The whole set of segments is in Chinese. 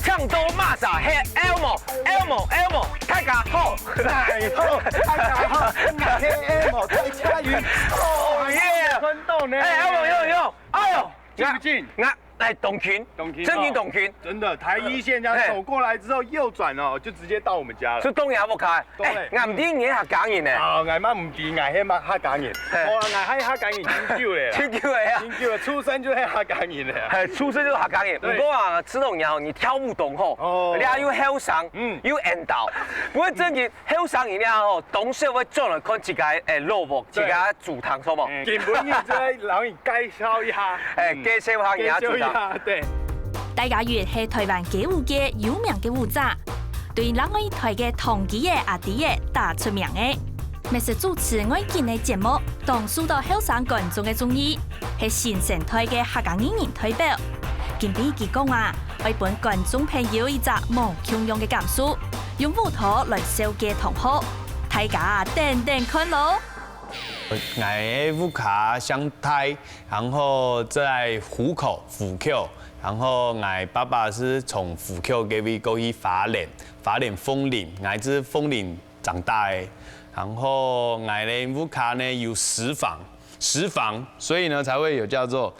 更多蚂蚱嘿 Elmo，大家好，来好，大家好，我是 Elmo 蔡佳云。哦耶！春动呢？哎 Elmo 有，哎呦，近不近？来董群，真群董群，真的台一线这样走过来之后右转哦，就直接到我们家了。所以东亚不开，哎，俺唔知你下讲人呢。啊，俺妈唔知，俺迄嘛客家人，我俺迄客家人真久嘞，真久嘞啊，真久了，出生就係客家人嘞。哎，出生就是客家人。不过啊，吃东亚你挑不懂吼，你还有后生，有引导。不过真嘅后生人了吼，董事会做了看一个萝卜，一个煮汤，错冇？基本上即係讓你介紹一下，介紹下人家煮湯。對。大家月係台灣歌舞嘅有名嘅舞者，對人愛台嘅同期嘅阿弟嘅打出名嘅。每次主持我見嘅節目，當受到後生觀眾嘅中意，係新生台嘅客家藝人代表。今比佢講話，為本觀眾朋友一隻無窮用嘅感受，用舞蹈來收嘅同好，大家等等看咯。我舞卡湘台，然後在虎口虎 Q。然后我爸爸是从虎 Q 给我过去花莲枫林，我是枫林长大的。然后我的舞卡呢有10房，所以呢才会有叫做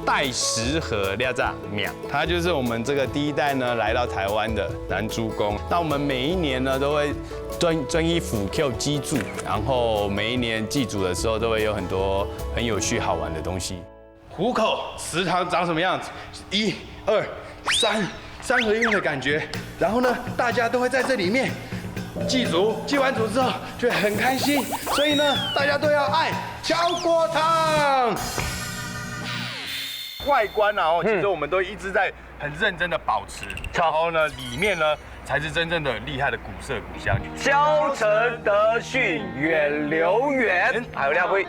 戴石河廖炸庙。他就是我们这个第一代呢来到台湾的男主公。那我们每一年呢都会专一虎 Q 祭祖，然后每一年祭祖的时候都会有很多很有趣好玩的东西。虎口祠堂长什么样子？1、2、3合一的感觉。然后呢，大家都会在这里面祭祖，祭完祖之后就会很开心，所以呢，大家都要爱敲锅汤。外观啊，其实我们都一直在很认真的保持，然后呢，里面呢才是真正的厉害的古色古香。交承德训，远流远，还有廖飞。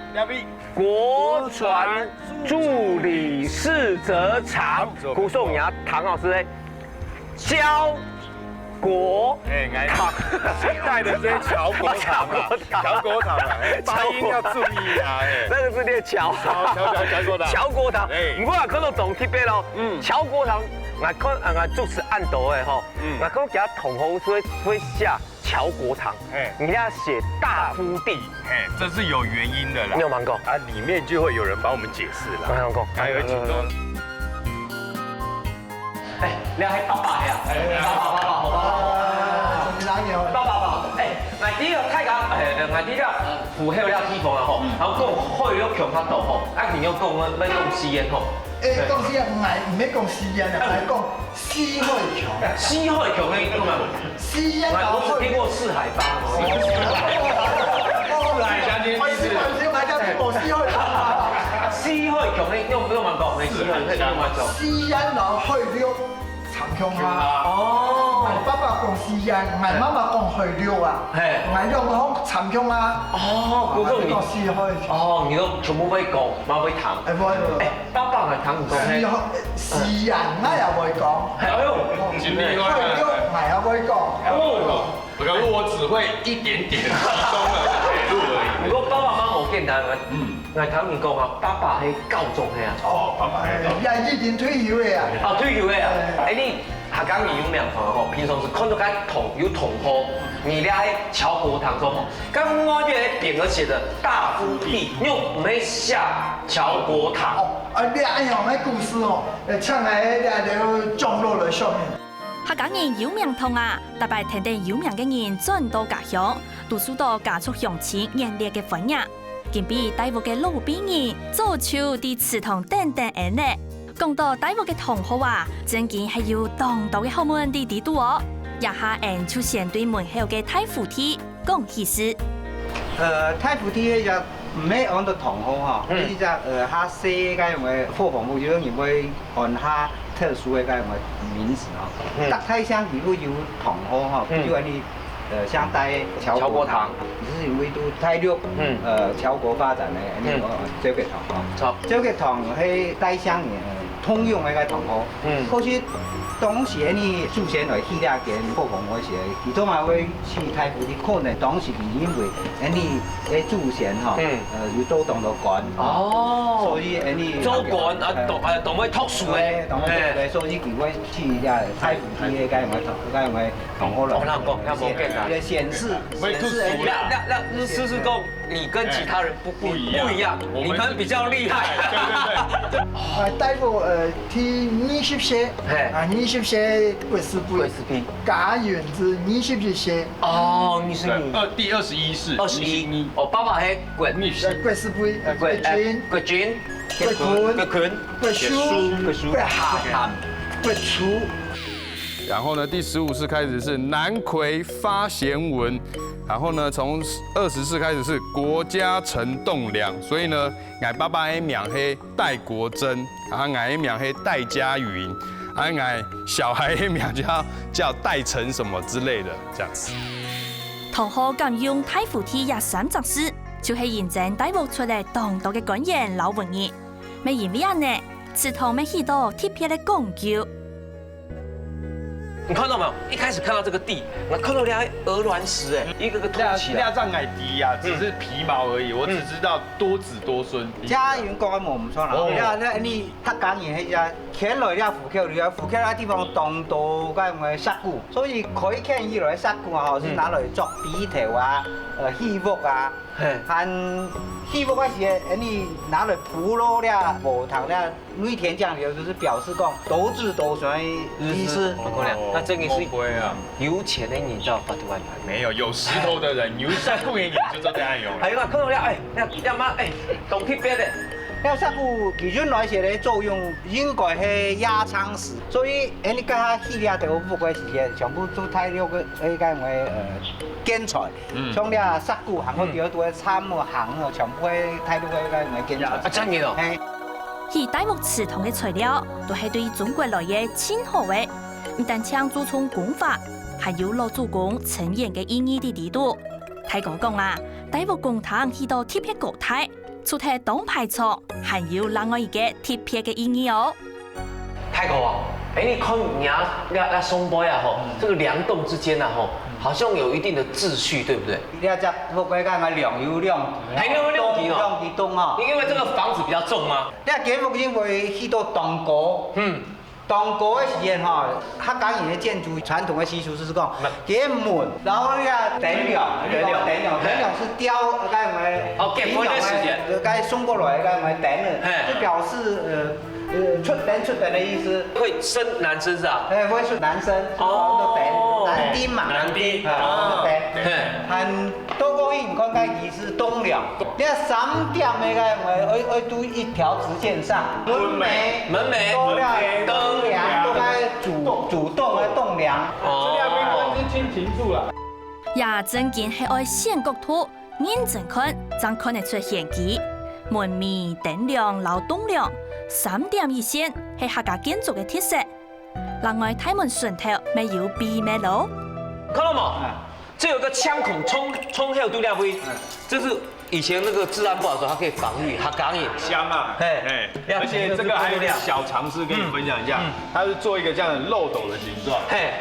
国传助理世泽长，古颂牙唐老师嘞，教国堂，现代的这些乔国堂啊，发音要注意啊，那个是念乔国堂，乔国堂，不过啊，看到总特别咯，乔国堂，我看主持按道的吼，我看给他同行会下乔国堂，你要写大夫第，这是有原因的啦。你有忙过啊？里面就会有人帮我们解释了。我忙过，还有请坐。哎，你係爸爸呀？爸爸，哎，我啲個睇下，我啲個符合了地方啊吼，然後講開咗強法度吼，啊，然後講乜講私煙吼。誒，講私煙唔係講私煙啊，係講西海強。西海強呢個嘛？西煙我只聽過四海幫。來，將軍，我是小買家聽過西海強。西海強呢？有冇問過？西海強有冇做？西煙然後去了長強啊。哦。爸爸講西煙，我媽媽講去了啊。係。我用講長強啊。哦，嗰種講西海強。哦，你都全部會講，冇會談。誒會。誒，爸爸係談唔講咩？西人我又會講。係哎呦，去了我又會講。哦。可是我只會一點點其中的路而已。如果爸爸媽媽好簡單嘅，我頭先講啊，爸爸係教宗嘅啊。哦，爸爸係。也已經退休嘅啊。哦，退休嘅啊。誒你客家人有名堂吼，平常是看到間有同好，你咧喺喬國堂中吼，咁我哋匾額寫的大夫第，你又唔係下喬國堂。哦，你按樣嘅故事哦，唱喺就降落嚟上面。客家人有名堂啊，特別聽到有名嘅人轉到家鄉，都受到家族鄉親熱烈嘅歡迎。今比大埔嘅老兵人做出啲祠堂等等安咧。講到大埔嘅同學啊，真見係有當道嘅後門啲度哦，一下人出現對門口嘅太府梯講意思。太府梯就唔係按到同學哈，呢只下西嘅用嘅貨房務就因為按下特殊嘅咁嘅名詞哦。搭太鄉如果有同學哈，比如你像帶喬國堂，是因為都太弱，喬國發展嘅呢個周吉堂哦。周吉堂喺大鄉嘅通用嘅同學，過去当时你祖先来去了件破棚嗰時，佢都嘛會去太府啲，可能當時因為你嘅祖先嚇，要都當到幹，所以你做幹當會托樹嘅，所以佢會去呀太府啲嘅該咪同我來顯示，那思思公，你跟其他人不一樣，你們比較厲害。大夫ที่20歲，20歲80家園是20歲。哦，20歲。第21世。21。哦，爸爸係國80歲，國君。然后呢，第15世开始是南魁发贤文，然后呢，从20世开始是国家陈栋梁，所以呢，俺爸爸的名是戴国珍，然后俺的名是戴家云，俺小孩的名叫戴成什么之类的，这样子。同學咁用太府天23集詩，就係現正帶獲出嚟當道嘅官員老文藝，咪因為咁呢，祠堂咪許多特別嘅講究。你看到沒有？一開始看到這個地，我看到兩個鵝卵石，哎，一個個凸起來。這樣矮低呀，只是皮毛而已，我只知道多子多孫。家園講嘅冇唔錯啦，你黑講嘢係呀，牽來了虎口，虎口那地方當到嗰個石鼓，所以可以看起來石鼓啊，是拿來作筆頭啊，戲服啊，和戲服嗰時，你拿來鋪落了木頭了，內田講的就是表示講多子多孫的意思。那這個是有錢的人就發圖案。沒有石頭的人，有石頭的人就這樣用。係啊，看到了，哎，要麼哎，動特別的。那石鼓基本來說的作用應該係壓艙石，所以你跟他起了這個屋嘅時間，全部都睇了個建材，像了石鼓行個條都係參個行個，全部係睇到個建材。啊，真嘅咯。而大木祠堂嘅材料都係對中國來嘅親好嘅，唔但搶注重工法，還有老祖公陳言嘅意義喺呢度。睇講啊，大木公堂許多特別高台。除咗當排錯，還有另外一個特別嘅意義哦。太高啊！哎，你看那松坡呀，吼，這個梁棟之間啊，吼，好像有一定的秩序，對不對？你要只嗰個講嘅梁有兩地棟啊。因為這個房子比較重嗎？你建築因為許多當高。當高嘅時間嚇，客家人嘅建築傳統嘅習俗是講建門，然後呢頂梁是雕嗰個頂梁嘅送過來嗰個頂嘅，就表示出頂的意思。會生男生是啊？會生男生，頂男丁嘛。男丁很多個人講嘅意思東梁，你看3點嘅個會都一條直線上，門楣多了燈梁都該主動嘅棟梁。這兩邊關係清清楚啦。也正經係愛線角圖，認真看，才看得出玄機。門楣、頂梁、老棟梁3點一線係客家建築嘅特色。另外，大門順頭咪有閉咩路？看到冇？這有個槍孔衝後對兩位，這是以前那個治安不好的時候，它可以防禦客家人。香啊，而且這個還有一個小常識跟你分享一下，它是做一個這樣的漏斗的形狀，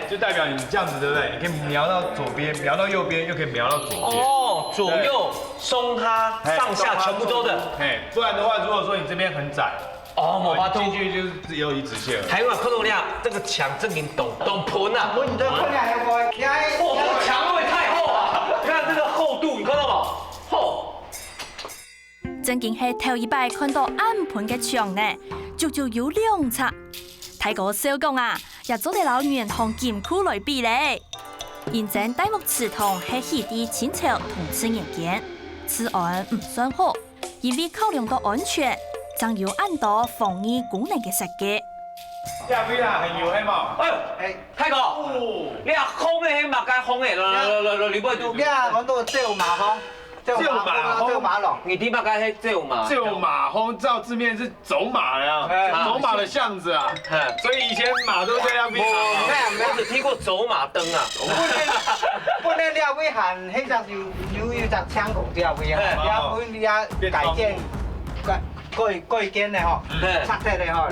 就代表你這樣子，對不對？你可以瞄到左邊，瞄到右邊，又可以瞄到左邊。哦，左右鬆它，上下全部都的。不然的話，如果說你這邊很窄，冇法進去就是只有一直線。台灣看到你這個牆正經懂盤啊！你這看兩個，哇，這個牆會不會太厚啊？你看這個厚度，你看到冇？厚。正經係頭一擺看到暗盤嘅牆呢，足足有2尺。睇個小工啊，也做得老遠同劍庫來比咧。現正大木祠堂係起啲清朝同治年間，治安唔算好，因為考量到安全。將有按到防疫功能嘅設計。下邊啊，係要希望。太哥，你啊空嘅係乜嘅空嘅？你唔會都。你啊，講到椒麻風，椒麻龍。你啲乜嘅係椒麻？椒麻風照字面是走馬呀，走馬的巷子啊。所以以前馬都在那邊。我只聽過走馬燈啊。不能你啊會行，迄隻有隻槍孔啲啊會啊，也會你啊改建。過肩的吼，拆體的吼，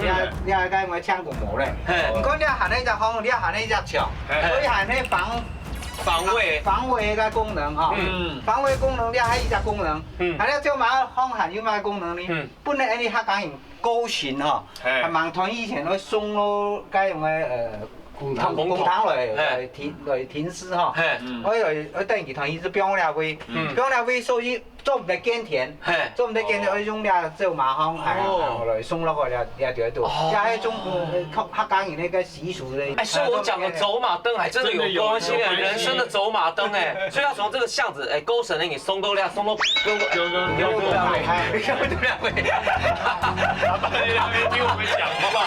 你係該我搶過毛咧。唔講你行呢隻風，你行呢隻牆，所以行呢防衛嘅功能吼。防衛功能你係一隻功能，係咧做馬風行有咩功能呢？本來你客家人高旋吼，係盲團以前去送咯，該用嘅公堂來停屍吼，我等於團一直標了位，所以做唔得耕田，做唔得耕田，我用咧做馬蜂來送落去了條度，也係一種客家人那個習俗的。哎，所以我講的走馬燈還真的有關係的，人生的走馬燈哎，所以要從這個巷子哎，勾繩呢，你松都亮，松都兩位，老板在那边听我们讲，好不好？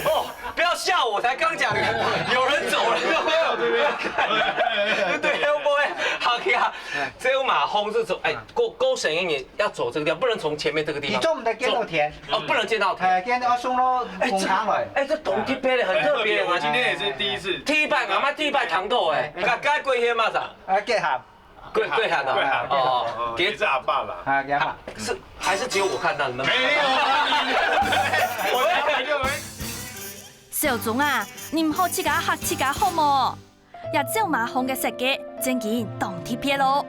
哦，不要嚇我，才剛講有人走了，對，會不會？好呀，只有馬蜂這種，哎，勾繩你要走這個地方，不能從前面這個地方。你做唔得見到田，哦，不能見到田。見到送到工廠來。哎，這銅鐵杯的很特別，我今天也是第一次。第一拜，俺媽第一拜糖豆哎，該跪些嘛啥？結合。跪喊的。哦，別是阿爸啦。結合。是還是只有我看到你們？沒有，我小總啊，你唔好自家嚇自家好冇？也走馬蜂嘅設計，正見當鐵片咯，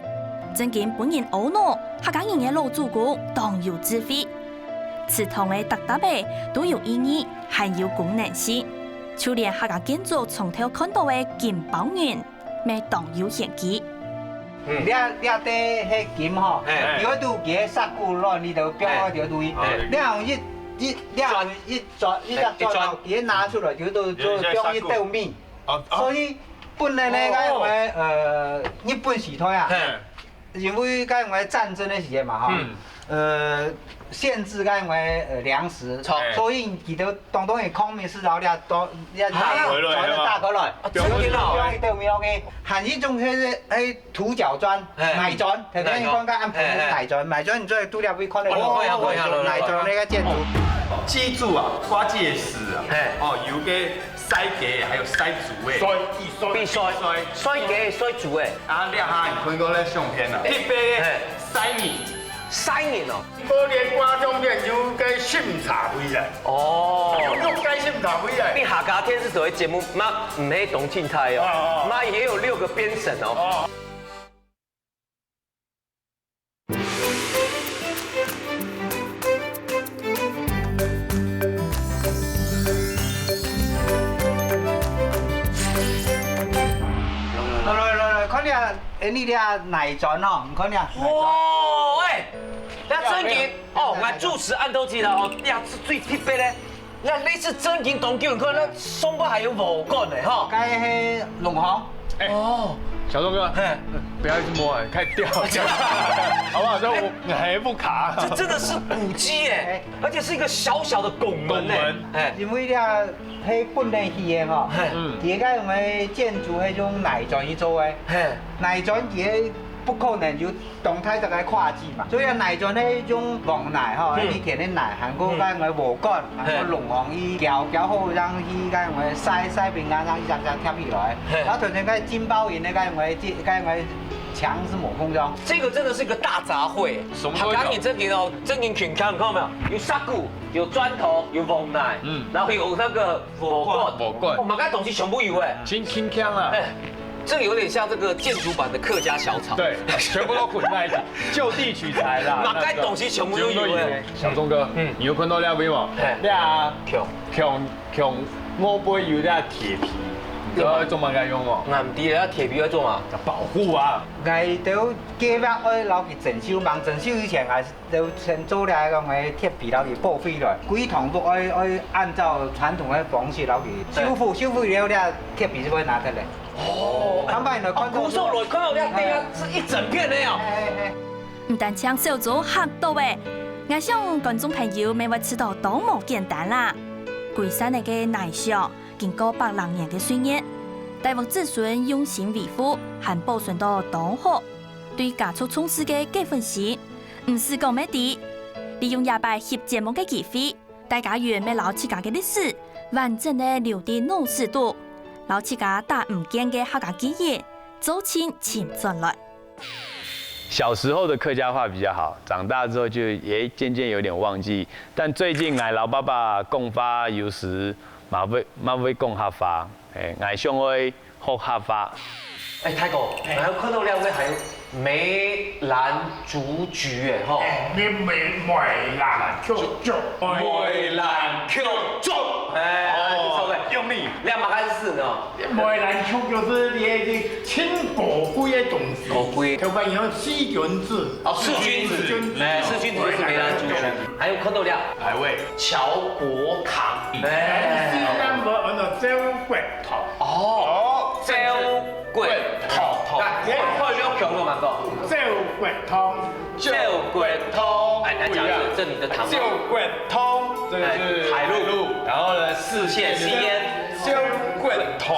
正見本人懊惱，客家人嘅老祖公當有智慧，祠堂嘅特特嘅都有意義，還有功能性，就連客家建築從頭看到嘅金寶園，咪當有玄機。你對迄金吼，如果都幾殺骨咯，你就標嗰條對，你用一轉，一拿出來就標一豆米，所以本來咧，嗰個日本時代啊，因為嗰個戰爭嘅時間嘛吼，限制嗰個糧食，所以佢都當當係抗美援朝咧，當打過來，標一豆米落去，含一種係土角磚、泥磚，頭先你講緊安排泥磚你再拄了會看到泥磚那個建築。記住啊，掛這個事啊，有個篩雞，還有篩豬誒，必須篩雞篩豬誒，啊，你下你看過咧相片啊，特別篩年。3年哦，過年觀眾練就該審查回來。哦，用該審查回來。你客家電視台節目媽唔係董慶泰哦，媽也有6個編審哦。來，看你啲泥磚哦，唔看你啊。哇，喂，那真件哦，我主持按都知道哦，呀，最特別咧，那類似真件當叫人看，那松柏還有毛幹的哈。該係龍行。哦，小東哥，不要一直摸，開始掉，好不好？這還不卡。這真的是古蹟耶，而且是一個小小的拱門哎，因為咧係本地戲嘅嗬，而家用嘅建築係用泥磚去做嘅，泥磚嘢不可能就動態就係跨界嘛，所以泥磚呢種黃泥嗬，你填啲泥，韓國間嘅禾乾，韓國龍行伊攪好，讓伊間用嘅曬邊間，讓伊隻貼起來，然後同時間金包銀呢間用嘅牆是抹封裝。這個真的是一個大雜燴，客家人真嘅哦，真嘅全看，你看到沒有？有沙鼓，有磚頭，有黃泥，然後有那個禾乾，我們家東西全部有哎，輕鏘啊！這個有點像這個建築版的客家小炒，對，全部都混在一起，就地取材啦。馬該東西全部都有哎。小鐘哥，你有看到了沒有？你啊，強我不會有啲鐵皮，你知道做乜嘅用哦？唔知啦，鐵皮要做嘛？保護啊！我都計劃去留佢整修，整修以前係都先做了個嘅鐵皮留佢報廢來，規堂都愛按照傳統嘅方式留佢修復了咧，鐵皮就會拿得嚟。哦，坦白來看到，古時候來看到呢地啊，是一整片的呀。唔但將小組嚇到誒，我想觀眾朋友咪會知道多麼簡單啦。龜山嘅泥像經過百多年嘅歲月，大陸子孫用心維護，還保存到當好。對家畜從事嘅幾分析，唔是講咩啲，利用廿擺翕節目嘅機會，大家原咪老自家嘅歷史，完整嘅留啲濃視度。老自家打唔見嘅客家記憶，走親前進來。小时候的客家话比较好，长大之后就也渐渐有点忘记。但最近俺老爸爸讲话有时嘛会讲客话，俺想会学客话。哎，泰哥，还有看到两位还有梅兰竹菊哎吼。梅兰竹竹，梅兰 Q 竹，哎，不错的，用力。两把开始呢。梅兰竹就是那个清果贵的东西。果贵台湾有四君子。哦，四君子，哎，四君子就是梅兰竹菊。还有看到了，哪位？乔国堂，哎，西南部按照周国堂。哦，周国堂，你看了强了嘛哥？周国堂。周国堂，哎，来讲一次，这里的堂。旧桂通，这个是海陆，然后呢，四线吸烟，旧桂通，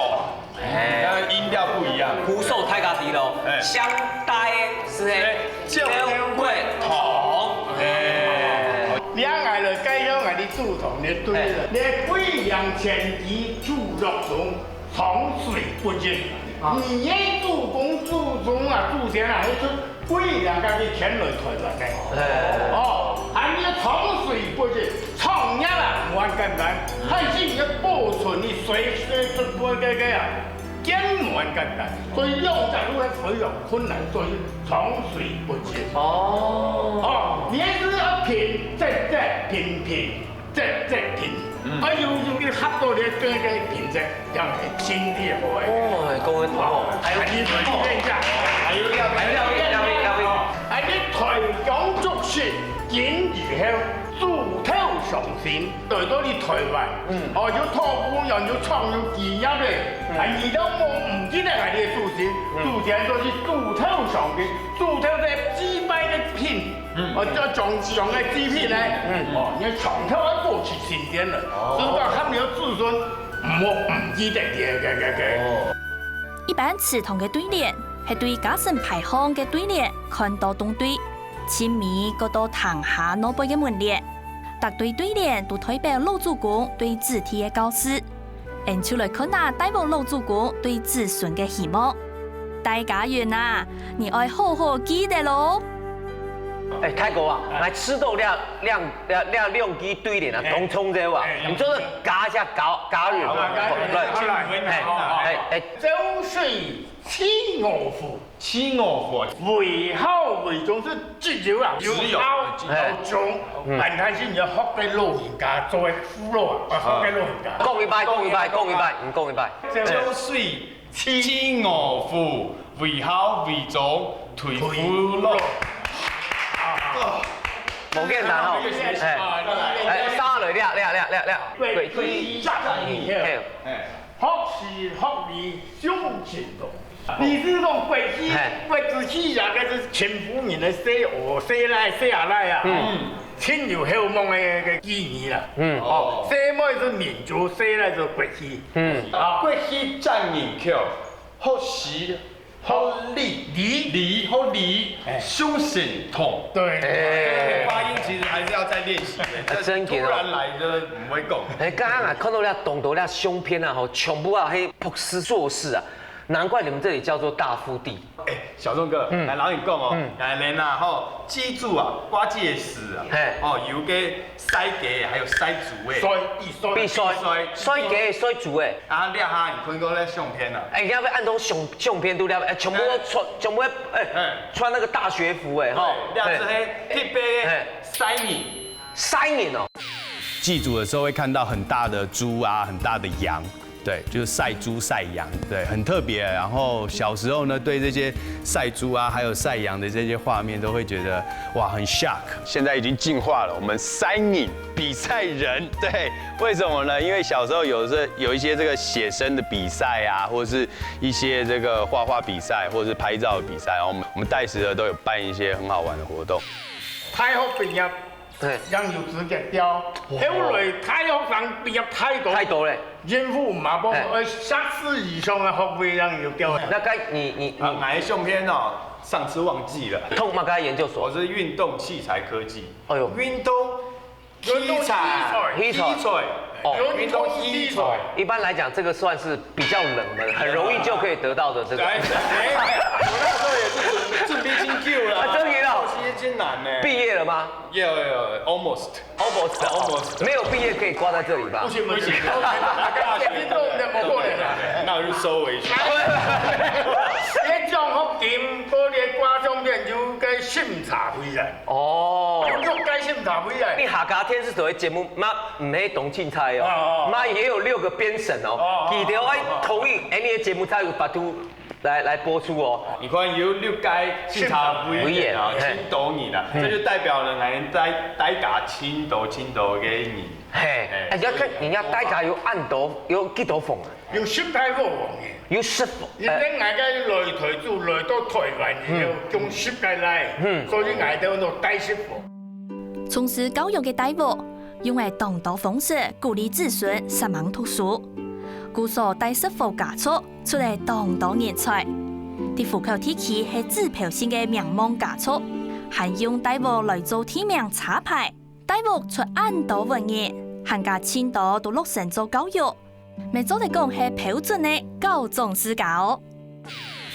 哎，它的音调不一样。鼓手太家底喽，相呆是哎，周国堂，哎，两岸的介绍俺的主堂的对了，你贵阳前期注入中，长水不尽。你也主公注重啊，注钱啊，那是贵阳家的天然台湾的。哦，还你长水不尽，长呀啦，我简单，还是你保存你随时出国个啊，简单简单，所以用在路非常困难，所以长水不尽。哦，你是要平，平。哎呦，合到你这个品质，让你心里好。哦，讲得好，还有你看一下，还有哎，你台港作息今以後主頭上線，對到你台灣，哦，要托付人要創要自由咧，係而家我唔記得係你嘅主線，主線就是主頭上嘅，主頭嘅支牌嘅片，哦，再上嘅支片咧，哦，你長頭一過去新店了，只不過他們有子孫，唔記得嘅。一般刺筒嘅對聯係對家臣排行嘅對聯，看到東對，前面嗰度堂下攞背嘅門列，特對對聯都代表老祖公對子弟嘅教示，然出來看下大王老祖公對子孫嘅希望。大家園啊，你愛好好記得咯。哎，泰哥啊，来吃到两支对联啊，当冲这哇，你做个加下加入，哎，周水起我府，为好为忠是只有啊，有好有忠，但係先要學嘅老人家做嘅俘虜啊，學嘅老人家。講一拜，唔講一拜。周水起我府，為好為忠退俘虜。冇簡單哦，哎，三來了，貴氣爭氣，學是學理胸前動。你是講貴氣，貴氣呀，嗰是前夫人嘅寫下來啊，親有後夢嘅紀念啦。哦，寫乜是民族，寫來就貴氣。貴氣爭人口，學是。好理，胸顯痛。對，發音其實還是要再練習的。真嘅，突然來的唔會講。哎，剛剛啊看到了懂得了胸篇啊，吼，全部啊嘿朴實做事啊，難怪你們這裡叫做大腹地。哎，小鐘哥，來老你講哦，來人啊，吼，記住啊，我這個事啊，哦，有個篩雞，還有篩豬誒，必須篩雞篩豬誒，啊，掠下你看過咧相片啊？哎，要不要按照相片都了？哎，全部穿那個大學服誒，吼，掠住迄特別的篩年哦。祭祖的時候會看到很大的豬啊，很大的羊。对，就是曬豬曬羊，对，很特別。然後小時候呢，對這些曬豬啊，還有曬羊的這些畫面，都會覺得哇，很 shock。現在已經進化了，我們篩你比賽人，對，為什麼呢？因為小時候有一些這個寫生的比賽啊，或者是一些這個畫畫比賽，或者是拍照的比賽，然後我們帶時的都有辦一些很好玩的活動。太學畢業，讓有資格調，後來太學生畢業太多咧。應付馬幫碩士以上的學位讓有調。那該你哪一相片哦？上次忘記了。痛嗎？該研究所。我是運動器材科技。哎呦，運動器材。哦，運動器材。一般來講，這個算是比較冷門，很容易就可以得到的這個。我那時候也是順便你真久了，真赢了，其实真难呢。毕业了吗？有 almost，没有毕业可以挂在这里吧？不行，你都唔得冇可能啊！那我就收回去。你种福田嗰啲挂相片就该审查回来。哦，就该审查回来。你客家天是所谓节目，妈唔系董庆菜哦，妈也有6个编审哦，记得爱同意，你的节目才有法度来播出哦。你看有6届审查委员啊，青岛人啊，这就代表了俺代家青岛给你。嘿，人家看人家大家有按度有几多封啊？有10台4王嘅。有10封。因為大家來台做來到台灣以後，用10屆來，所以我哋都帶10封。從事教育嘅大夫，用嚟當道方式鼓勵子孫上網讀書，故所帶10封家畜出嚟當道人才。啲戶口地區係指標性嘅名望家畜，係用大夫來做天命插牌。大夫出按道文言，行家千多都落成做教育，咪做嚟講係標準嘅高中師教。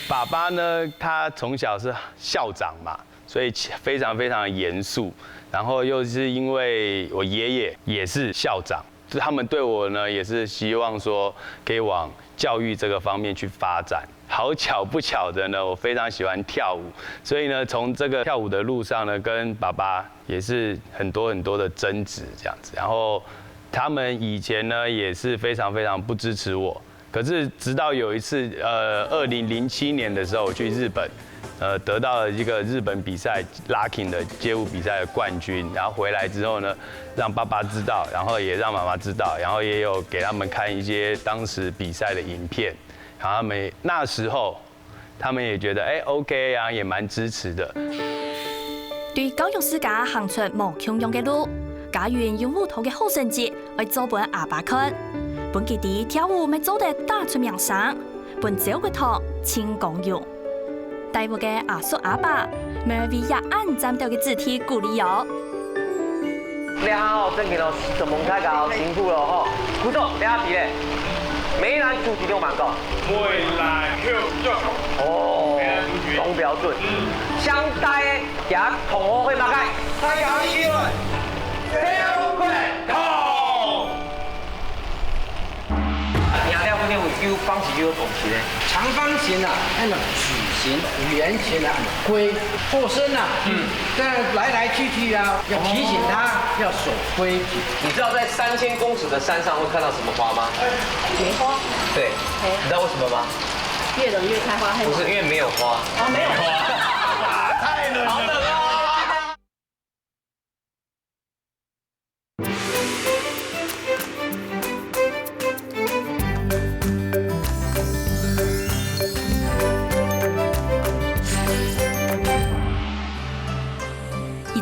爸爸呢，他從小是校長嘛，所以非常嚴肅。然後又是因為我爺爺也是校長，他們對我呢也是希望說可以往教育這個方面去發展。好巧不巧的呢，我非常喜歡跳舞，所以呢，從這個跳舞的路上呢，跟爸爸也是很多的爭執這樣子。然後他們以前呢也是非常不支持我，可是直到有一次，2007年的時候我去日本，得到了一個日本比賽 locking 的街舞比賽的冠軍，然後回來之後呢，讓爸爸知道，然後也讓媽媽知道，然後也有給他們看一些當時比賽的影片。然後他們那時候，他們也覺得OK 啊，也蠻支持的。對教育世家行出無窮樣嘅路，家園用舞蹈嘅好成績來做本阿爸看，本佢哋跳舞咪做得打出名聲，本朝個堂千講用。大部嘅阿叔阿爸咪為也按站到嘅肢體鼓勵哦。你好，正經咯，做蒙太搞辛苦咯吼，鼓手你下邊咧。梅蘭主題有蠻高，梅蘭跳躍哦，總標準。相帶也同學會嘛解？大家議論，跳過頭。你阿兩個有方式有同時咧？長方形啊，按照矩形；圓形啊，按規；後身啊，这样來去啊，要提醒他要守規矩。你知道在3000公尺的山上會看到什麼花嗎？梅花。對，你知道為什麼嗎？越冷越開花，不是，因為沒有花。哦，沒有花。太冷了。好冷啊！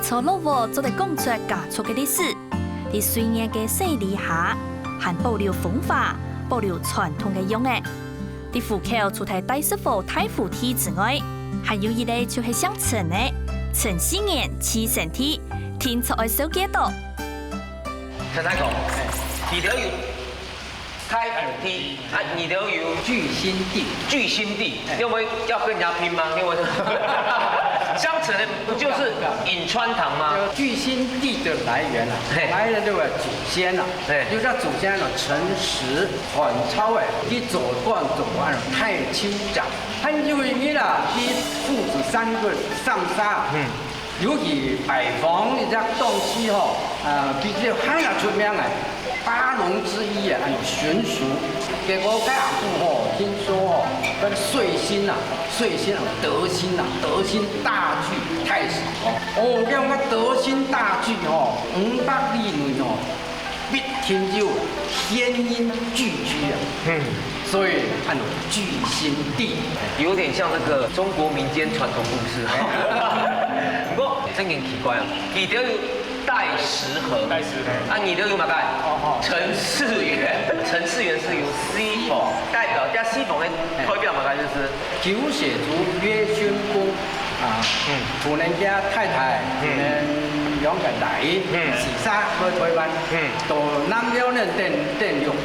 從老屋做嚟講出家畜嘅歷史，喺歲月嘅洗禮下，還保留風化、保留傳統嘅用嘅。喺戶口除咗第10封太府梯之外，還有一類就係像陳嘅陳四年七神梯，聽出愛少幾多。陳太公，你都有太府梯，啊，你都有聚心地，聚心地，因為要跟人家拼嗎？因為相承的不就是颍川堂嗎？聚心地的來源啊，來的這個祖先啊，就叫祖先啊，陳實韓超誒，啲左段太丘長，很有意義啦，啲父子3個上山，尤其拜訪呢隻東西吼，比較很出名嘅8龍之一啊，巡署。結果該阿父吼，聽說吼，那個歲星啊，德興大巨太史哦，叫個德興大巨吼，500里內吼，必天就天音聚居啊，所以按聚心地，有點像這個中國民間傳統故事。不過真係奇怪啊，記得有戴石河，啊，你都有嘛解？陳世元是由西鳳代表，加西鳳的代表嘛解就是九血族岳宣公啊，同人家太太勇敢來，自殺去台灣，到南寮呢電用，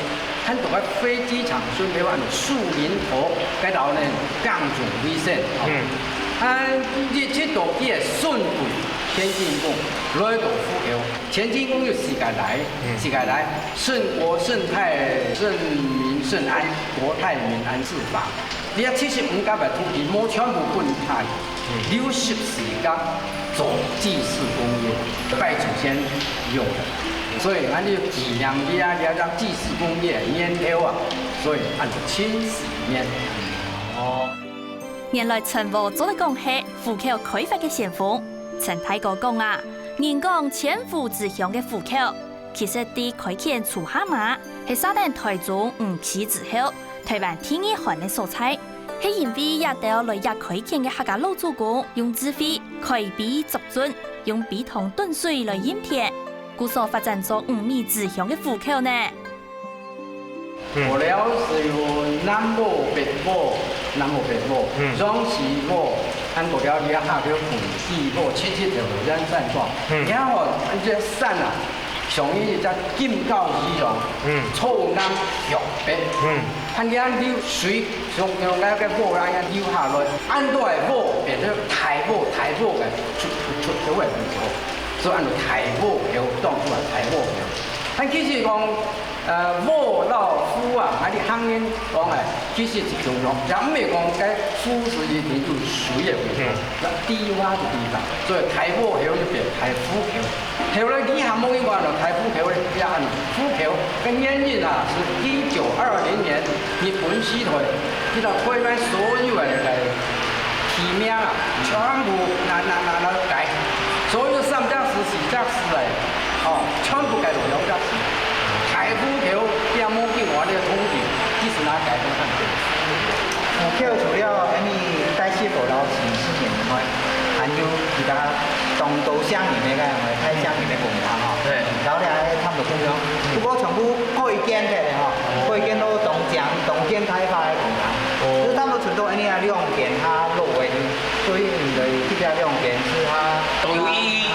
看到個飛機場準備話樹林頭，該到呢降準危險，日出道基嘅顺位，天进宫来到府桥，天进宫就世界来，顺国顺泰顺民顺安，国泰民安治法。你啊75家嘅土地，冇全部分开，60时间做祭祀公业，拜祖先用的。所以俺就尽量啲啊，让祭祀公业烟头啊，所以按照清洗面。原来陈武做得讲係府口開發嘅先鋒。陳太哥講啊，人講千府之鄉嘅府口，其實啲開墾處下馬係沙旦台中5期之後，台灣天意寒嘅所在，係因為也到來日開墾嘅客家老祖公用智慧開闢作準，用筆筒燉水來飲田，故所發展咗5米之鄉嘅府口呢。我了是有南部、北部、中西部，按国了底下下叫本地部，7条人散状。然后这山啊，上伊只金高之上，臭南向北。按这样流水，从那个波那样流下来，按到来波变成台波嘅出位唔错，所以按照台波桥当出来台波桥。但其實講武老夫啊，嗰啲鄉音講係其實是重用，又唔係講嘅夫是一定要水嘅地方，低洼嘅地方，所以台武橋就變台夫橋。後來你下冇一講就台夫橋咧，也係夫橋嘅原因啊，是1920年日本時代，呢度開翻所有嘅地名啊，全部拿改，所有3甲士、4甲士嚟。全部改到2甲士，台府橋啲冇叫我哋嘅統治，幾時哪改都看到。橋除了迄代謝無老城市面以外，還有其他東島鄉裡面嘅太鄉裡面工廠老啲喺差唔多咁樣。不過全部改建嘅改建到東建開發嘅工廠，就差唔多全都呢兩件它落位，所以你的呢兩件是它都有意義。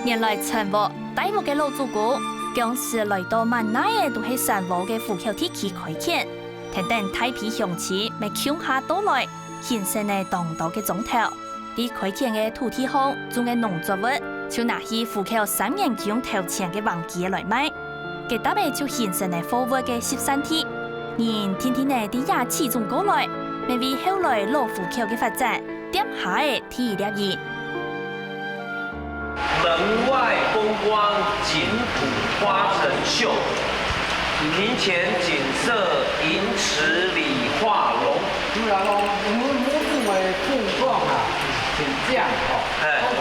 原來陳武大武嘅老祖公，當時來到萬那嘅都係山武嘅府口地區開墾，等大批鄉親咪搶下到來，形成嘅當道嘅總頭。啲開墾嘅土地上種嘅農作物，就拿去府口3年強頭前嘅黃金來賣，佢搭尾就形成嘅貨物嘅集散地。人天天嘅啲野起種過來，咪為後來老府口嘅發展點下嘅體力意。門外風光景浦花城秀，庭前景色銀池里畫龍。主要講我們母子為風光啊，是這樣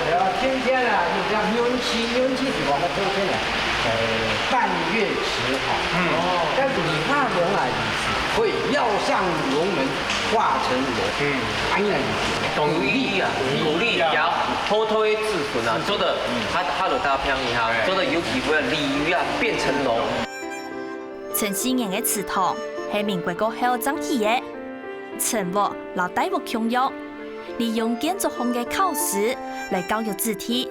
然後天天啊，就這樣運氣是我們昨天啊，半月10號。但是畫龍啊，會繞上龍門，化成龍。安尼努力啊，努力也偷推自存啊，做的他就大便宜哈，做的有機會鯉魚啊變成龍。陳思賢嘅祠堂係民國過後整起嘅，陳武老大武強用，利用建築項嘅考試來教育子弟，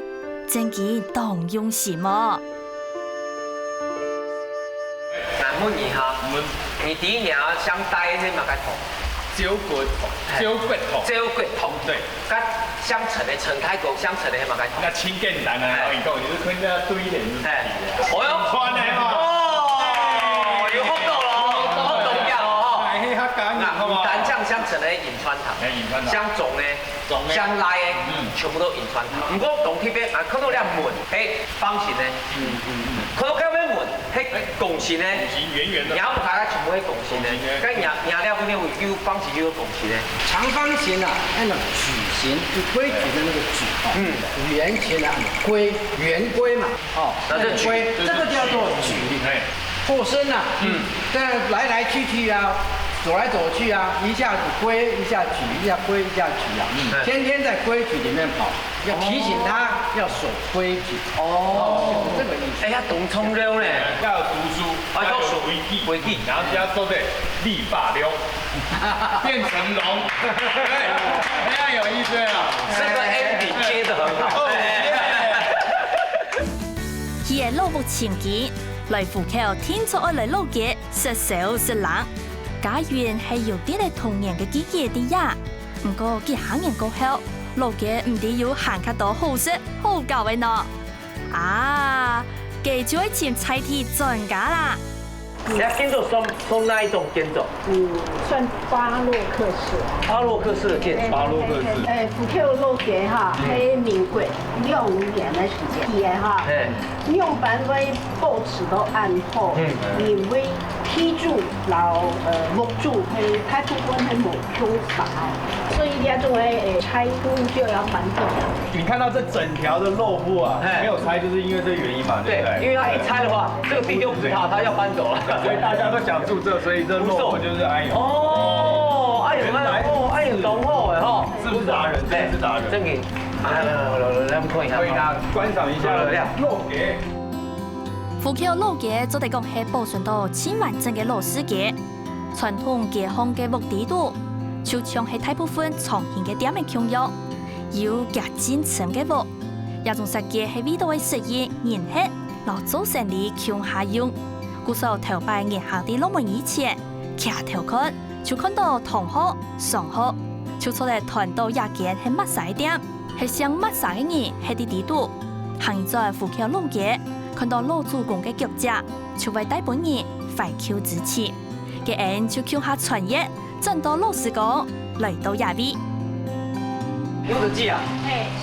真係當用時麼？難問你哈，你第一年想帶你嘛個同？招骨頭，對，甲相稱的陳開國相稱的係嘛個同？那清簡單啊，我講就是看到對聯是哦喲，穿的嘛，哦，有學到咯，好重要哦，係較簡單好嘛？單將相稱的銀川堂，相總的。相拉嘅，全部都銀川堂。唔過當鐵嘅，看到兩門，係方形嘅，看到嗰邊門係拱形嘅，圓圓的，然後大家全部係拱形嘅，跟贏了嗰邊會有方形又有拱形嘅。長方形啊，按照矩形，就規矩的那個矩圓形啊，圓規嘛，那是規，這個叫做矩。後身啊，這樣來來去去啊。走來走去啊，一下子規，一下矩，一下規，一下矩啊，天天在規矩裡面跑，要提醒他要守規矩。哦，這個意思。哎呀，懂聰了咧，要讀書，要有規矩，然後要做對力霸溜，變成龍，非常有意思啊。這個 ending 接得很好。佢係老木前幾，來府口天出來老嘅，說少說冷。家園係有啲你童年嘅記憶啲呀，不過幾下年過後，路嘅唔啲要行較多好食好搞嘅呢。啊，佢就會請菜地專家啦。你要建筑送哪一種建築？算巴洛克式。巴洛克式的建築。巴洛克式。福丘路嘅哈，喺民國65年嘅時間，嘢哈，用板位報紙都按好，因為批注老木柱係太部分係木柱少，所以呢種嘅拆布就要搬走。你看到这整條的肉布啊，沒有拆，就是因為這原因嘛，對不對？因為它一拆的話，這個地就不是它要搬走了。所以大家都想住這，所以這肉布就是安永。哦，安永安永濃厚誒吼，是不是達人？真是達人。真嘅，來看一下，可以啦，觀賞一下肉嘅。福丘老街做得講係保存到千完整嘅老師街，傳統街巷嘅木地度，就像係大部分重慶嘅店嘅共樣，有夾尖層嘅木，也種設計係味道嘅實驗顏色，然後做成啲共下用。故受頭擺銀行啲老門以前，徛頭看就看到同學、上學，就出嚟團到一間係乜曬店，係想乜曬嘅人喺啲地度，行在福丘老街。看到老祖公嘅腳架，就為大本人懷舊之情，嘅人就叫下傳業，真多老師講來到亞比。邱德記啊，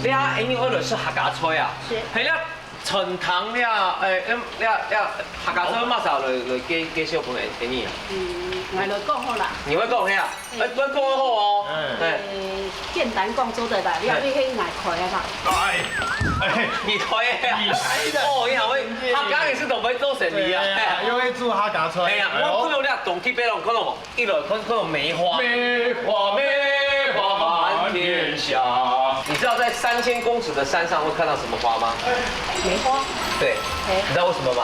你啊，因為我就是客家菜啊，係啦，春堂了，你客家菜乜時候來介紹俾你啊？我來講好啦。你會講咩啊？我講好哦。簡單講做得啦，你可以挨開啊嘛。你開啊？哦，然後會客家嘅是同佢做生意啊。因為做客家菜。係啊，我看到你動鐵俾人看到冇？一來看到梅花。梅花滿天下。你知道在3000公尺的山上會看到什麼花嗎？梅花。對。你知道為什麼嗎？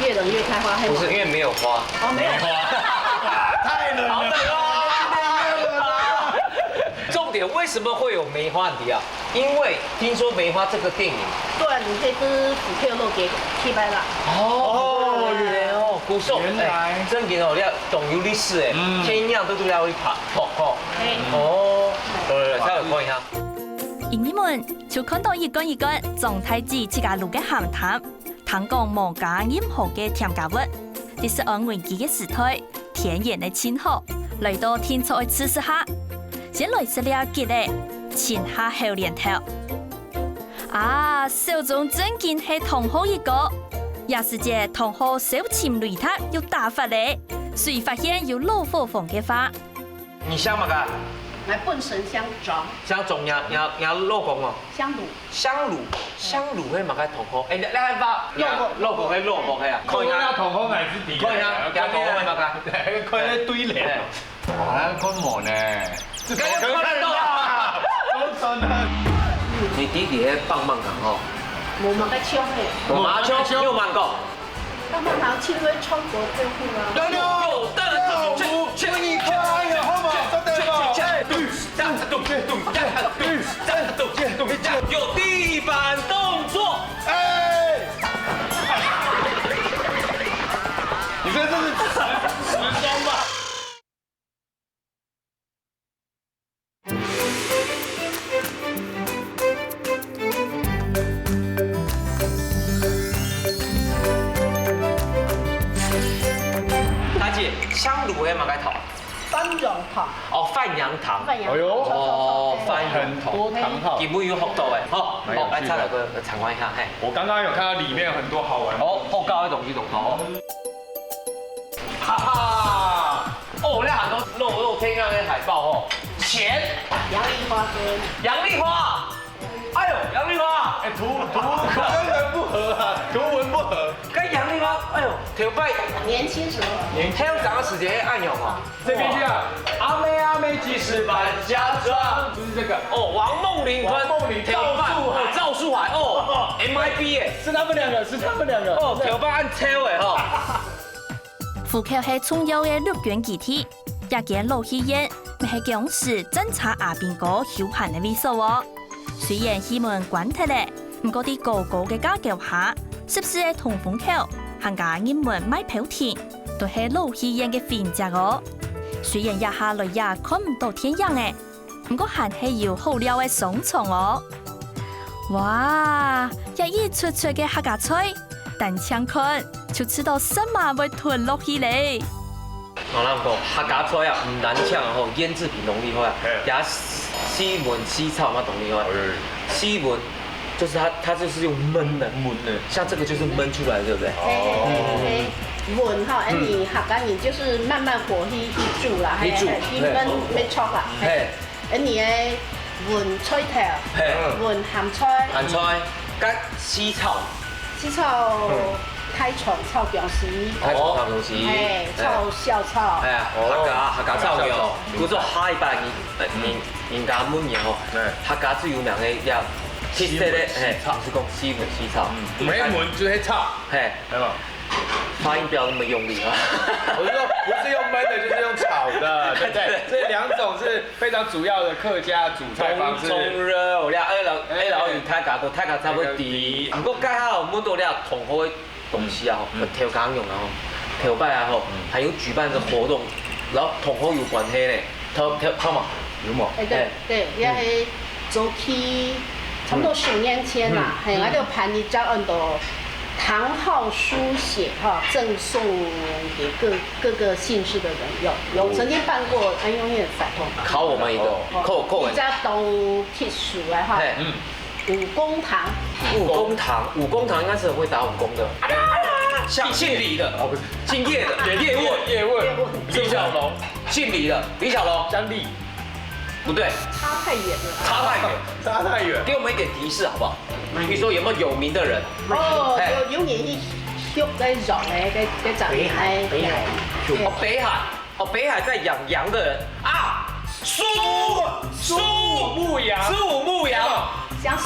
越冷越開花。不是，因為沒有花。哦，沒有花。太冷了。重點為什麼會有梅花笛啊？因為聽說梅花這個電影。對，你可以是福丘路嘅起擺啦。哦，原來哦，古時候真嘅哦，你懂有歷史誒，天亮都要去拍，哦，來，再來看一下。影們就看到一根一根狀態自自家路嘅鹹淡，糖講無加任何嘅添加物，這是按原基嘅時態，天然嘅清好，來到天初嘅吃食下，先來食了結咧，前下後連頭。啊，小眾真見係同好一個，也是隻同好小潛擂塔要打發咧，所以發現有老火風嘅花。你想乜噶？我本身想種。想種也老公哦。香爐喺乜嘅同好？誒，你係把老公喺老公係啊？看下同好係之啲。看下，有同好係乜噶？佢一堆嚟。哇，乾毛呢？看得到啊！好真啊！你弟弟喺棒棒糖哦。冇乜嘅槍嘅。我麻槍6萬個。棒棒糖輕微超過客戶啊。有，當然去你看呀，好嘛？有地板動作。哎！你這是時裝吧？大姐，香爐喺乜嘅頭？番羊糖。哦，番羊糖。番羊。哦，番羊糖。多糖號。有冇有學到誒？好，來參觀一下，嘿。我剛剛有看到裡面有很多好玩。哦，好高嘅東西，哈哈！哦，你行到露天嗰啲海報哦，錢。楊麗花跟。楊麗花。哎呦，楊麗花。圖文不合啊，圖文不合。跟楊麗花，哎呦，條拜。年輕時候。香港嘅時節暗湧哦。這邊去啊！阿妹幾時搬家裝？就是這個。哦，王夢麟跟趙樹海哦 ，MIB 誒，是他們兩個，是他們兩個。哦，條拜按抽誒吼。福丘係重要嘅陸源基地，也見老戲院，咪係講是偵察阿邊個休閒嘅位所喎。雖然戲門關閉咧，唔過啲高高嘅架橋下，是不是喺通風口行家人們買票田，都係老戲院嘅finca哦。雖然一下來也看唔到天陽誒，不過還係有好料嘅松蟲哦。哇！一葉出嘅客家菜，但搶看就知道什麼會吞落去嚟。我諗講客家菜啊，唔難搶啊，吼醃製品容易快啊，加西文西草嘛，懂你嗎？西文就是它就是用焖的，像這個就是焖出來的，對不對？焖哈，你客家人就是慢慢火去煮啦，去焖沒錯啦。你嘅焖菜頭，焖鹹菜，加西草，太床炒薑絲，炒小炒，客家炒薑，叫做海白人家焖嘢吼，客家最有名嘅也鐵色咧，就是講西文西炒，唔係焖就是炒，係嘛？發音不要那麼用力啊！我是說不是用焖的，就是用炒的，對不對？這兩種是非常主要的客家煮菜方式。葱肉了，老用太家差不多啲，不過介下我們都了同好嘅東西啊，調羹用啊，調擺啊，還有舉辦個活動，然後同好有關係咧，調嘛，有冇？對，也係早期差不多10年前啦，係我哋辦一張很多。唐號書寫哈，贈送給各個姓氏的人有曾經辦過安永院散通，考我們一個，扣文。在東鐵樹來哈，武功堂。武功堂應該是很會打武功的，像姓李的，哦不是，姓葉的，葉問，李小龍，姓李的，李小龍，張力，不對，差太遠，給我們一點提示好不好？比如說有沒有有名的人？有名一喐在肉咧，在長北海在養羊的人啊，蘇武牧羊，相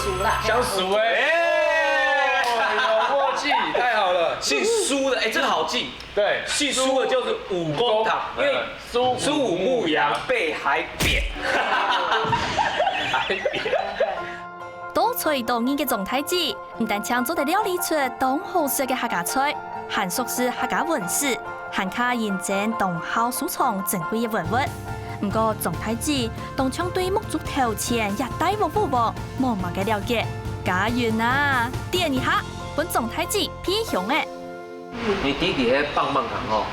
熟哎，有默契，太好了，姓蘇的，哎，這個好記，對，姓蘇的就是武功堂，因為蘇武牧羊被海扁，多菜多藝嘅狀態子，唔但搶做得料理出當好食嘅客家菜，還屬是客家文史，還卡認證當校收藏珍貴嘅文物。唔過狀態子當搶對木竹頭前一帶無富無冇乜嘅了解，家園啊，點一下本狀態子偏向誒。你弟弟喺棒棒糖哦。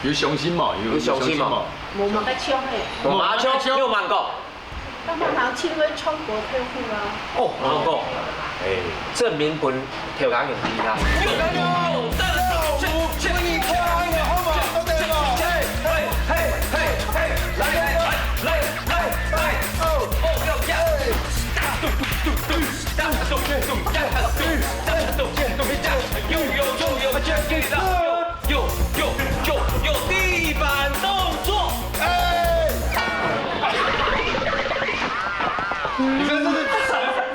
有雄心嘛？有雄心嘛？冇乜嘅槍嘅。冇麻槍6萬個。棒棒糖簽咗全國客戶啦。哦，5個。證明本條件用其他。有地板動作。你這是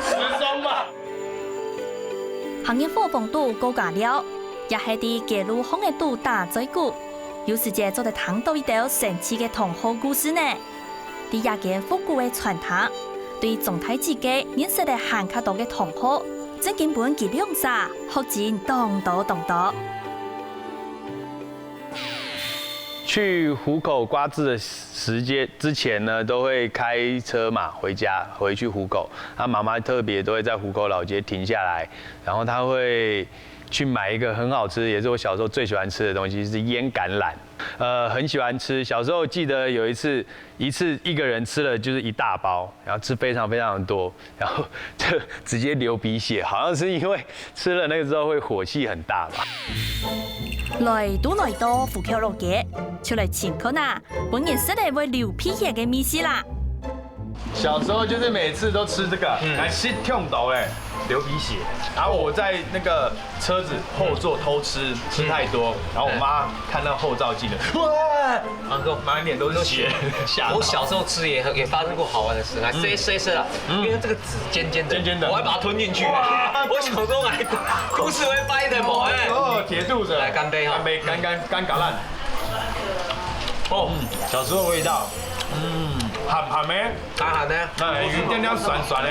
時裝吧？行業火風度高價了，也係啲街路巷嘅度打嘴鼓，有時間做得聽到一條神奇嘅同好故事呢。啲也嘅復古嘅傳統，對總體自己認識得行卡到嘅同好，真根本佢兩啥學盡當多。去湖口瓜子的時間之前呢，都會開車嘛回去湖口。他媽媽特別都會在湖口老街停下來，然後他會去買一個很好吃，也是我小時候最喜歡吃的東西，是醃橄欖。很喜歡吃。小時候記得有一次一個人吃了就是一大包，然後吃非常非常的多，然後就直接流鼻血，好像是因為吃了那個之後會火氣很大吧。來到湖口老街，出來前看啊，本人識嚟會流鼻血嘅意思啦。小時候就是每次都吃這個，來吃痛到流鼻血。然後我在那個車子後座偷吃太多，然後我媽看到後照鏡了，哇，然後滿臉都是血。我小時候吃也發生過好玩的事，還塞了，因為這個籽尖尖的，我還把它吞進去。我小時候還故事會掰的嘛，哦，鐵肚子，來乾杯哈，乾橄欖。哦，小時候的味道。鹹咩？鹹呢？有一點點酸酸的，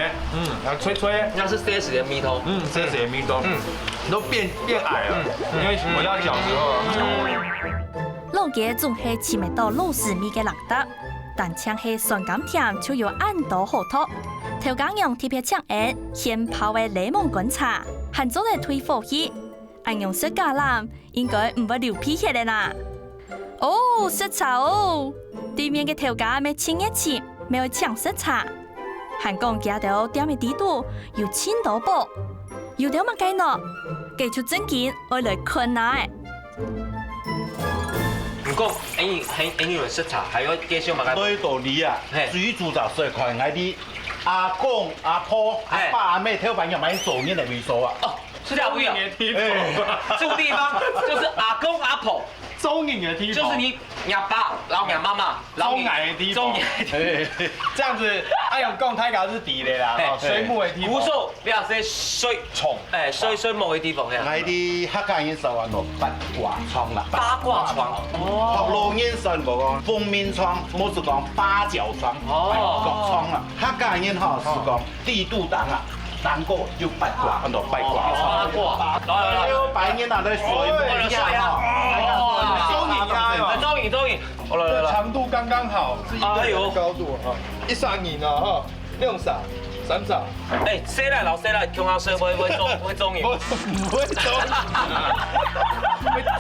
脆脆。那是4時的米頭，4時的米頭，都變矮了，因為回到小時候。老街總係前面到老市米嘅人得，但像是酸甘甜就有按多好托。头家用特别抢眼，先泡的柠檬乾茶，含做的退火氣。按用色橄欖應該唔會流鼻血的啦。哦，色茶哦，對面嘅頭家咪清一次，咪會搶色茶。韓講家到點嘅地度有千多寶，有條乜計呢？記出證件，我來困奶。唔講，因為色茶，還有介紹乜嘅？對道理啊，水煮就細塊，我啲阿公、阿婆、阿爸、阿妹頭班要買做嘢嚟回收啊。哦，是這樣的地方，這個地方就是阿公阿婆。中年的地方，就是你阿爸、老阿媽媽、中年的地方，這樣子，哎呀，講太高是地的啦，水木的地方。古數，你話是水蟲，水木的地方嘅。我啲客家人說話做八卦窗啦。八卦窗，學老人說嗰個封面窗，我是講八角窗，八角窗啦。客家人嚇是講地肚蛋啊。蛋糕要八卦，喺度八卦。八卦，來，白煙啊，啲水木終於，來，長度剛剛好，是一個人的高度哈。一三年啊哈，2撒3撒。哎，誰來老誰來，強下水會中你。不會中你，會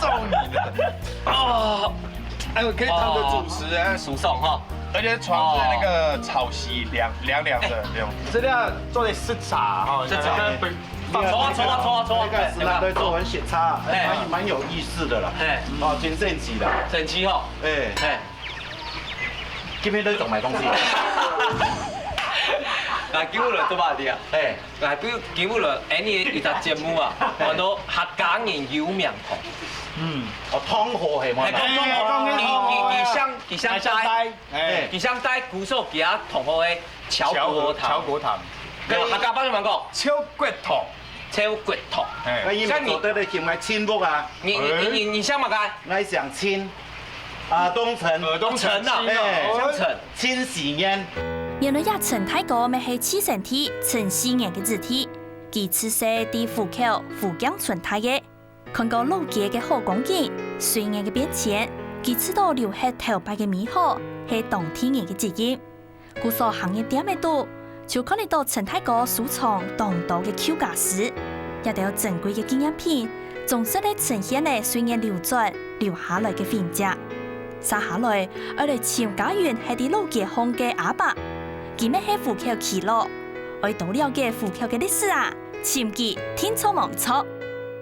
中你的。哦，哎，可以躺着主持啊，舒爽哈。而且床是那個草席，涼涼的那種。這裡做的是茶哈，是茶。抽啊！是那對做完雪茶，蠻有意思的啦。哦，真神奇啦。神奇哦。今天都仲賣東西。嗱，叫嚟做乜啲啊？嗱，叫嚟一個節目啊，叫做客家人有名堂。湯河係嘛？佢想帶古數其他同學嘅炒果湯。客家幫你問過？炒骨頭。像你對對，叫咩親屋啊？你想乜嘅？我想親。東城啊，鄉城。親喜宴。原來也陳太哥咪係黐身體陳喜宴嘅字體，其次係啲虎口虎江村太嘅。看過老街嘅好光景，歲月嘅變遷，其次都留下頭擺嘅美好，係當天嘅資金。故所行業點嘅多，就看得到陳太哥收藏當道嘅 Q 架師，也都有珍貴嘅紀念品，總是嚟呈現嚟歲月流轉留下來嘅痕跡。接下來，我哋潮家園係啲老街巷嘅阿伯，佢咩係虎口起落，我到了解虎口嘅歷史啊，潛記天錯望錯。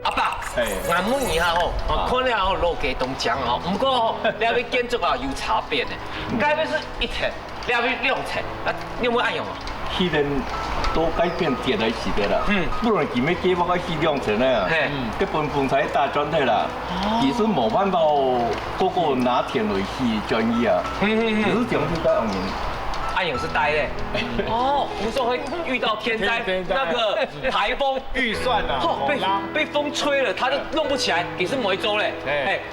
阿爸，我問你下吼，看了吼老街東江吼，不過吼，你邊建築啊有差別的，該邊是1層，你邊2層，啊，你有冇按用啊？迄陣都改變點來是的啦，不然佢咩計劃個去2層咧，佢本盆栽打磚頭啦，其實冇辦法個個拿田來去專業啊，只是講就在後面。按鈕是呆的，哦，不是會遇到天災，那個颱風預算啊，被風吹了，它就弄不起來，也是每週嘞，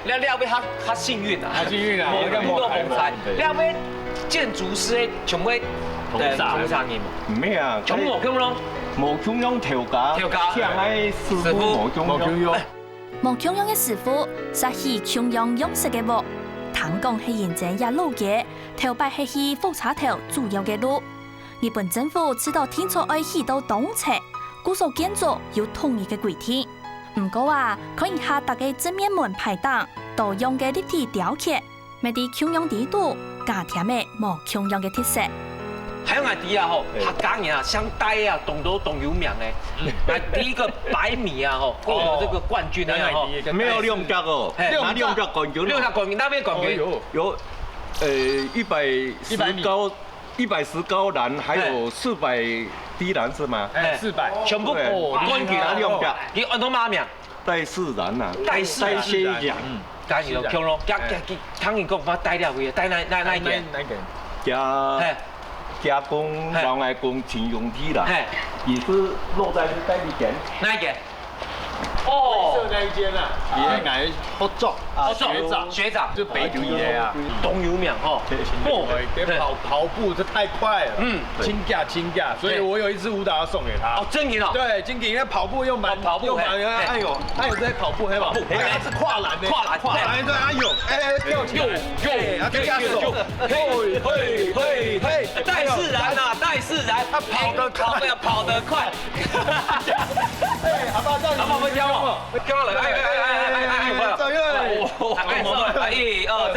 你邊他幸運啊，冇遇到風災，你邊建築師全部同啥人？唔咩啊，從無強咯，無強用調價，聽喺師傅無強用，無強用嘅師傅實係強用用食嘅喎。聽講係現正一路嘅，頭擺係去火車頭主要嘅路。日本政府知道天錯愛起到東側，故所建築有統一嘅規定。唔過啊，看一下大家正面門牌檔都用嘅立體雕刻，咪啲強用地度加添嘅無強用嘅特色。還有我哋啊吼，客家人啊，相帶啊，東都東有名嘅。第一個100米啊吼，獲得這個冠軍的吼，沒有6甲哦，6甲冠軍，6甲冠軍，那邊冠軍有110高欄，還有400低欄是嗎？400，全部冠軍6甲。你按到乜名？帶4欄啊，帶4獎。帶住就強咯，聽人講話帶了位，帶哪一件？加工、王愛工、秦永基啦，也是落在這一件。哪一件？哦，色那一间啊，也矮好重学长就北体的啊，东油苗哦，给跑步这太快了，轻架，所以我有一支舞蹈要送给他。哦，真的哦。对，金鼎那跑步又蛮，哎呦在跑步，黑跑步，他是跨栏的，跨栏对，跳起来，他加手，嘿，戴世然呐，戴世然，他跑得快。阿爸教你，阿爸会教我，教了，走右，一二三，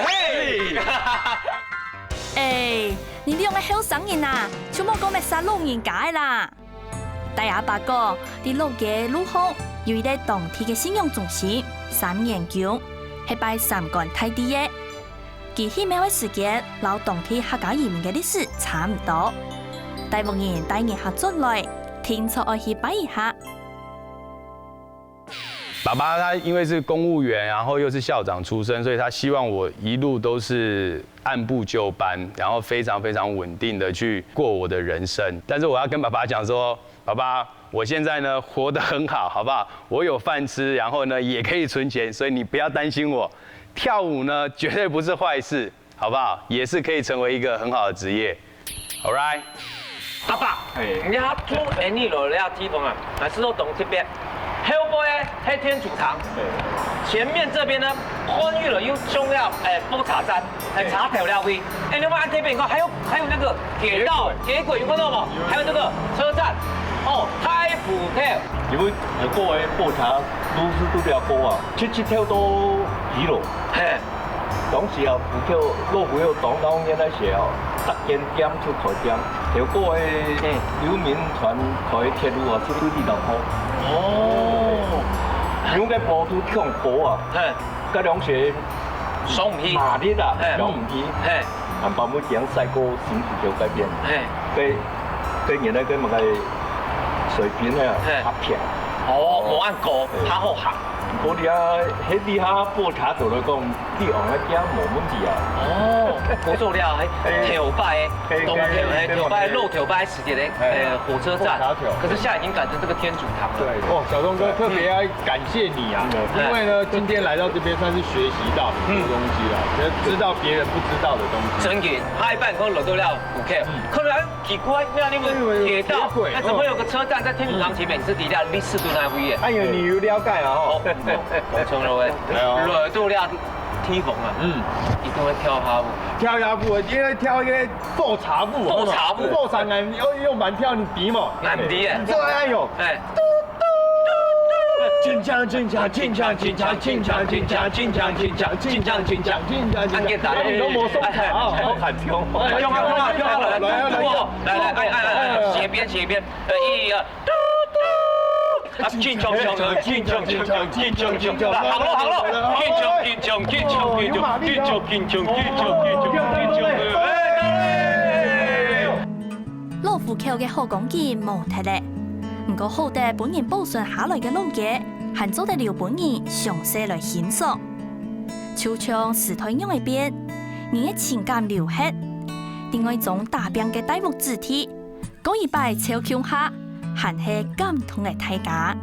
嘿，哎，你两个好生人啊，就莫讲咩杀老人家啦。大阿爸讲，伫老家路后有一个当地嘅信用中心3研究，係拜3干太低嘅。其起每位時間，老當地客家移民嘅歷史差唔多。大部分人帶人合作來，聽錯愛去拜一下。爸爸他因为是公务员，然后又是校长出身，所以他希望我一路都是按部就班，然后非常稳定的去过我的人生。但是我要跟爸爸讲说，爸爸，我现在呢活得很好，好不好？我有饭吃，然后呢也可以存钱，所以你不要担心我。跳舞呢绝对不是坏事，好不好？也是可以成为一个很好的职业。All right。阿爸，你他做你落了地方啊，还是说懂这边。后边黑天主堂，前面这边呢，宽裕了又重要，喝茶站，茶条料位。你们按这边看，还有那个铁道、铁轨，有看到吗？还有这个车站，太府跳。因为各位报茶都了高啊，7跳到几路。当时啊，老虎有当年那时候，特间点出台点，条各位流民传台铁路啊，是2到像个坡都跳坡啊，嗰兩時上唔起，麻啲啊，上唔起，但爸母講細個心智就改變，跟原來跟嗰個水平啊合平，冇按過，較好行。我哋啊喺啲下煲茶度嚟講，啲行一間冇問題啊。不做料，條拜條拜肉條拜時節的火車站，可是現在已經改成這個天主堂了。對，小東哥特別要感謝你啊，因為呢今天來到這邊算是學習到很多東西啦，知道別人不知道的東西。真嘅，下一半可能落到了5K，可能奇怪，沒有你們鐵道，那怎麼有個車站在天主堂前面？你是底下歷史都那位嘅？哎呀，你有了解啊？講錯了喂，落到了天鳳啊，一定會跳下舞。跳下舞，因為跳一個爆茶舞，爆茶眼用慢跳，你低嘛？難低誒，這哎呦，金槍，按鍵打，你都冇鬆ขา，好喊跳，用來，斜邊，1、2。進場，行咯，老虎口嘅好講機冇睇咧，唔過好在本人保存下來嘅老嘅，還做得了本人詳細來欣賞。就像時代樣嘅變，人嘅情感流血，另外一種大病嘅大陸肢體，嗰一擺超強下。還係感動嘅大家。